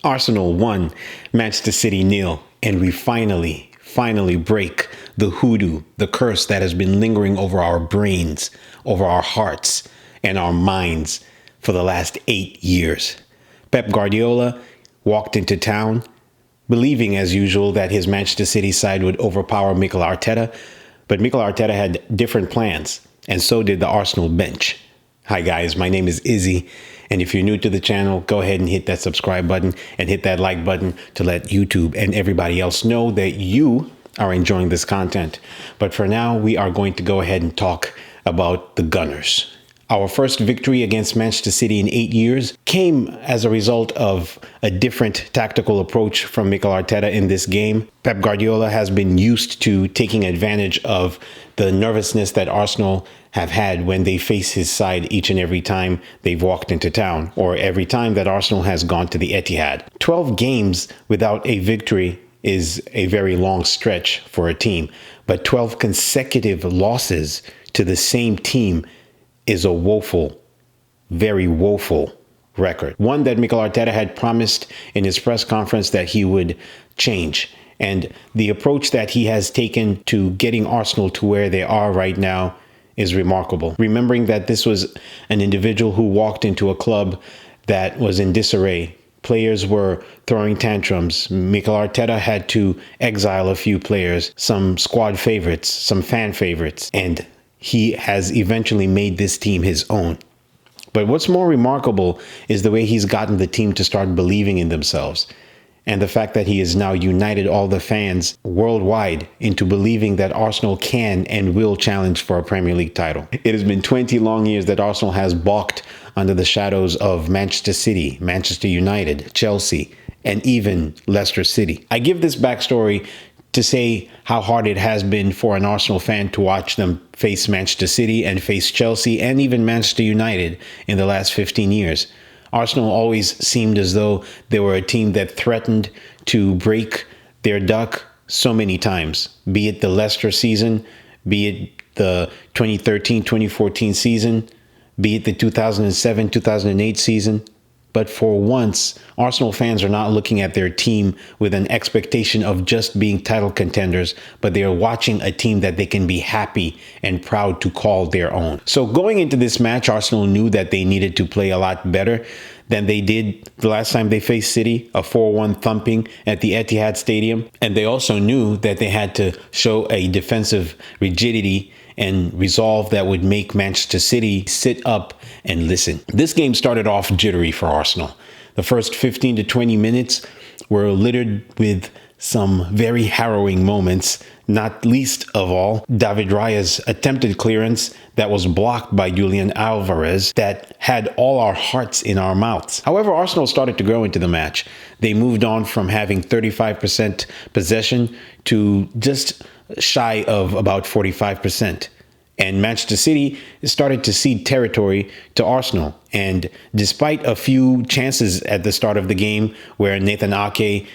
Arsenal 1, Manchester City 0, and we finally break the hoodoo, the curse that has been lingering over our brains, over our hearts, and our minds for the last 8 years. Pep Guardiola walked into town, believing as usual that his Manchester City side would overpower Mikel Arteta, but Mikel Arteta had different plans, and so did the Arsenal bench. Hi guys, my name is Izzy, and if you're new to the channel, go ahead and hit that subscribe button and hit that like button to let YouTube and everybody else know that you are enjoying this content. But for now, we are going to go ahead and talk about the Gunners. Our first victory against Manchester City in 8 years came as a result of a different tactical approach from Mikel Arteta in this game. Pep Guardiola has been used to taking advantage of the nervousness that Arsenal have had when they face his side each and every time they've walked into town, or every time that Arsenal has gone to the Etihad. 12 games without a victory is a very long stretch for a team, but 12 consecutive losses to the same team is a woeful, very woeful record. One that Mikel Arteta had promised in his press conference that he would change. And the approach that he has taken to getting Arsenal to where they are right now is remarkable. Remembering that this was an individual who walked into a club that was in disarray. Players were throwing tantrums. Mikel Arteta had to exile a few players, some squad favorites, some fan favorites, and he has eventually made this team his own. But what's more remarkable is the way he's gotten the team to start believing in themselves. And the fact that he has now united all the fans worldwide into believing that Arsenal can and will challenge for a Premier League title. It has been 20 long years that Arsenal has balked under the shadows of Manchester City, Manchester United, Chelsea, and even Leicester City. I give this backstory to say how hard it has been for an Arsenal fan to watch them face Manchester City and face Chelsea and even Manchester United in the last 15 years. Arsenal always seemed as though they were a team that threatened to break their duck so many times, be it the Leicester season, be it the 2013-2014 season, be it the 2007-2008 season. But for once, Arsenal fans are not looking at their team with an expectation of just being title contenders, but they are watching a team that they can be happy and proud to call their own. So going into this match, Arsenal knew that they needed to play a lot better than they did the last time they faced City, a 4-1 thumping at the Etihad Stadium. And they also knew that they had to show a defensive rigidity and resolve that would make Manchester City sit up and listen. This game started off jittery for Arsenal. The first 15 to 20 minutes were littered with some very harrowing moments, not least of all David Raya's attempted clearance that was blocked by Julian Alvarez that had all our hearts in our mouths. However, Arsenal started to grow into the match. They moved on from having 35% possession to just shy of about 45%. And Manchester City started to cede territory to Arsenal. And despite a few chances at the start of the game where Nathan Ake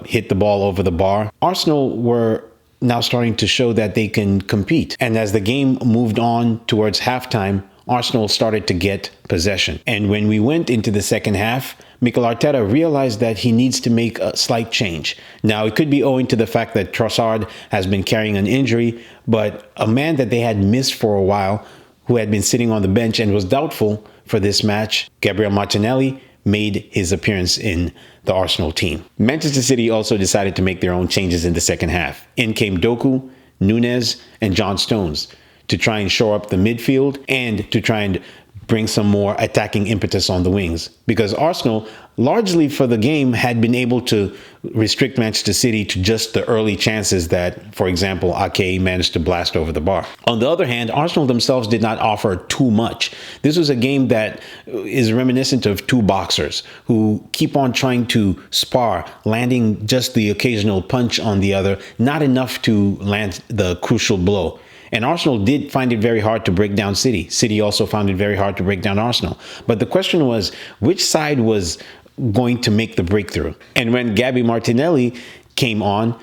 hit the ball over the bar, Arsenal were now starting to show that they can compete. And as the game moved on towards halftime, Arsenal started to get possession. And when we went into the second half, Mikel Arteta realized that he needs to make a slight change. Now, it could be owing to the fact that Trossard has been carrying an injury, but a man that they had missed for a while, who had been sitting on the bench and was doubtful for this match, Gabriel Martinelli, made his appearance in the Arsenal team. Manchester City also decided to make their own changes in the second half. In came Doku, Nunez, and John Stones to try and shore up the midfield and to try and bring some more attacking impetus on the wings, because Arsenal, largely for the game, had been able to restrict Manchester City to just the early chances that, for example, Ake managed to blast over the bar. On the other hand, Arsenal themselves did not offer too much. This was a game that is reminiscent of two boxers who keep on trying to spar, landing just the occasional punch on the other, not enough to land the crucial blow. And Arsenal did find it very hard to break down City. City also found it very hard to break down Arsenal. But the question was, which side was going to make the breakthrough? And when Gabby Martinelli came on,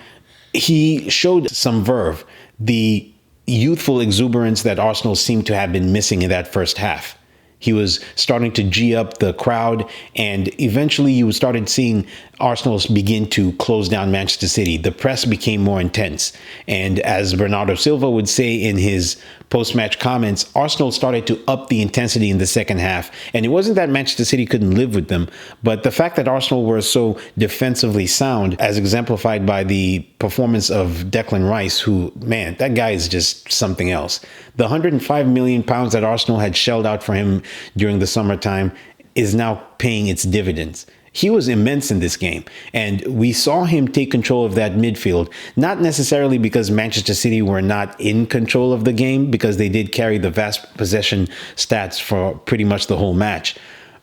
he showed some verve, the youthful exuberance that Arsenal seemed to have been missing in that first half. He was starting to G up the crowd, and eventually you started seeing Arsenal begin to close down Manchester City. The press became more intense. And as Bernardo Silva would say in his post-match comments, Arsenal started to up the intensity in the second half. And it wasn't that Manchester City couldn't live with them, but the fact that Arsenal were so defensively sound, as exemplified by the performance of Declan Rice, who, man, that guy is just something else. The 105 million pounds that Arsenal had shelled out for him during the summertime is now paying its dividends. He was immense in this game, and we saw him take control of that midfield, not necessarily because Manchester City were not in control of the game, because they did carry the vast possession stats for pretty much the whole match,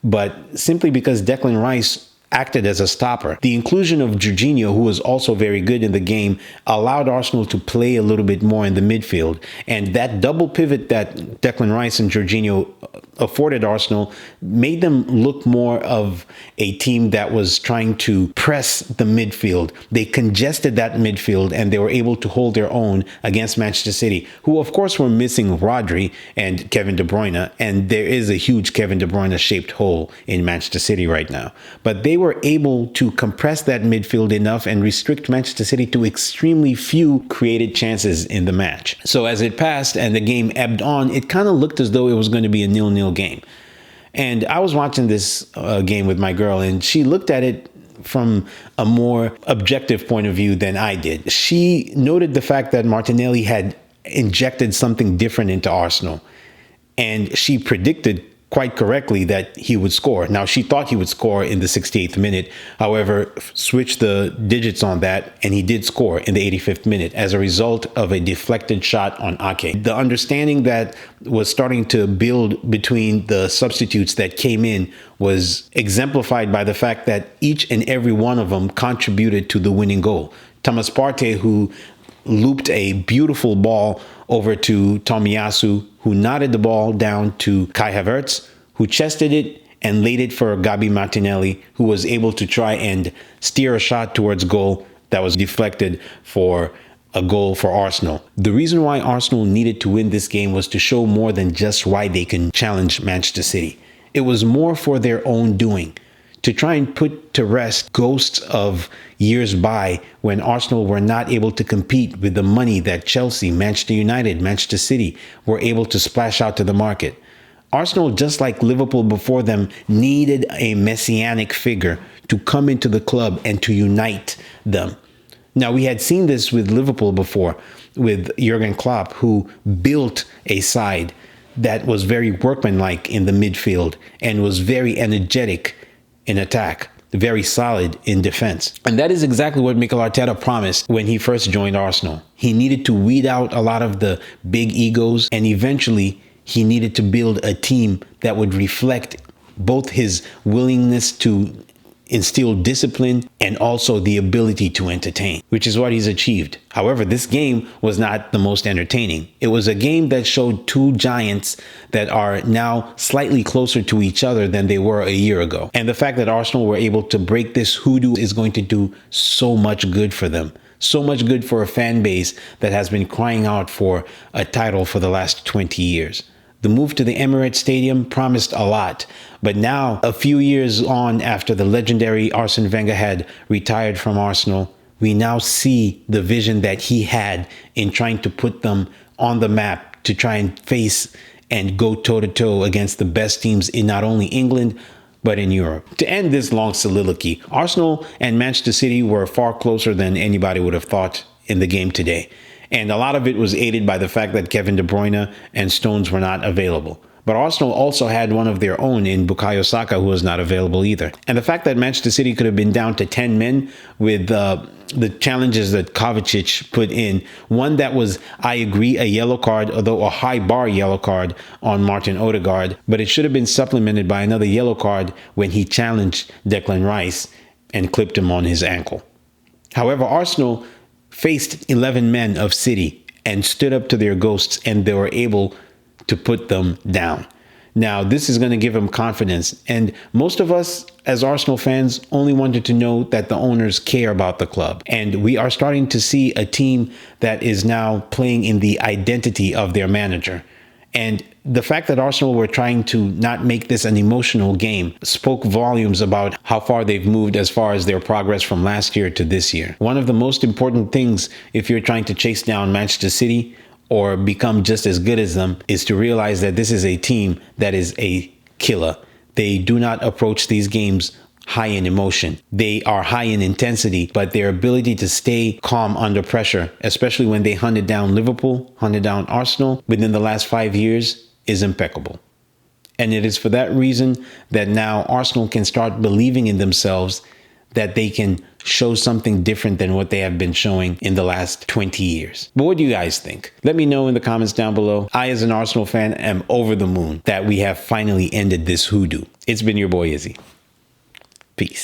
but simply because Declan Rice acted as a stopper. The inclusion of Jorginho, who was also very good in the game, allowed Arsenal to play a little bit more in the midfield. And that double pivot that Declan Rice and Jorginho afforded Arsenal made them look more of a team that was trying to press the midfield. They congested that midfield, and they were able to hold their own against Manchester City, who of course were missing Rodri and Kevin De Bruyne. And there is a huge Kevin De Bruyne shaped hole in Manchester City right now. But they were able to compress that midfield enough and restrict Manchester City to extremely few created chances in the match. So as it passed and the game ebbed on, it kind of looked as though it was going to be a 0-0 game. And I was watching this game with my girl, and she looked at it from a more objective point of view than I did. She noted the fact that Martinelli had injected something different into Arsenal, and she predicted quite correctly that he would score. Now, she thought he would score in the 68th minute, however, switched the digits on that, and he did score in the 85th minute as a result of a deflected shot on Ake. The understanding that was starting to build between the substitutes that came in was exemplified by the fact that each and every one of them contributed to the winning goal. Thomas Partey, who looped a beautiful ball over to Tomiyasu, who nodded the ball down to Kai Havertz, who chested it and laid it for Gabi Martinelli, who was able to try and steer a shot towards goal that was deflected for a goal for Arsenal. The reason why Arsenal needed to win this game was to show more than just why they can challenge Manchester City. It was more for their own doing, to try and put to rest ghosts of years by when Arsenal were not able to compete with the money that Chelsea, Manchester United, Manchester City were able to splash out to the market. Arsenal, just like Liverpool before them, needed a messianic figure to come into the club and to unite them. Now, we had seen this with Liverpool before, with Jurgen Klopp, who built a side that was very workmanlike in the midfield and was very energetic in attack, very solid in defense. And that is exactly what Mikel Arteta promised when he first joined Arsenal. He needed to weed out a lot of the big egos, and eventually he needed to build a team that would reflect both his willingness to instill discipline and also the ability to entertain, which is what he's achieved. However, this game was not the most entertaining. It was a game that showed two giants that are now slightly closer to each other than they were a year ago. And the fact that Arsenal were able to break this hoodoo is going to do so much good for them. So much good for a fan base that has been crying out for a title for the last 20 years. The move to the Emirates Stadium promised a lot, but now, a few years on after the legendary Arsene Wenger had retired from Arsenal, we now see the vision that he had in trying to put them on the map to try and face and go toe-to-toe against the best teams in not only England, but in Europe. To end this long soliloquy, Arsenal and Manchester City were far closer than anybody would have thought in the game today. And a lot of it was aided by the fact that Kevin De Bruyne and Stones were not available. But Arsenal also had one of their own in Bukayo Saka, who was not available either. And the fact that Manchester City could have been down to 10 men with the challenges that Kovacic put in, one that was, I agree, a yellow card, although a high bar yellow card on Martin Odegaard, but it should have been supplemented by another yellow card when he challenged Declan Rice and clipped him on his ankle. However, Arsenal faced 11 men of City and stood up to their ghosts, and they were able to put them down. Now, this is going to give them confidence. And most of us as Arsenal fans only wanted to know that the owners care about the club. And we are starting to see a team that is now playing in the identity of their manager. And the fact that Arsenal were trying to not make this an emotional game spoke volumes about how far they've moved as far as their progress from last year to this year. One of the most important things if you're trying to chase down Manchester City or become just as good as them is to realize that this is a team that is a killer. They do not approach these games high in emotion. They are high in intensity, but their ability to stay calm under pressure, especially when they hunted down Liverpool, hunted down Arsenal within the last 5 years, is impeccable. And it is for that reason that now Arsenal can start believing in themselves that they can show something different than what they have been showing in the last 20 years. But what do you guys think? Let me know in the comments down below. I, as an Arsenal fan, am over the moon that we have finally ended this hoodoo. It's been your boy Izzy. Peace.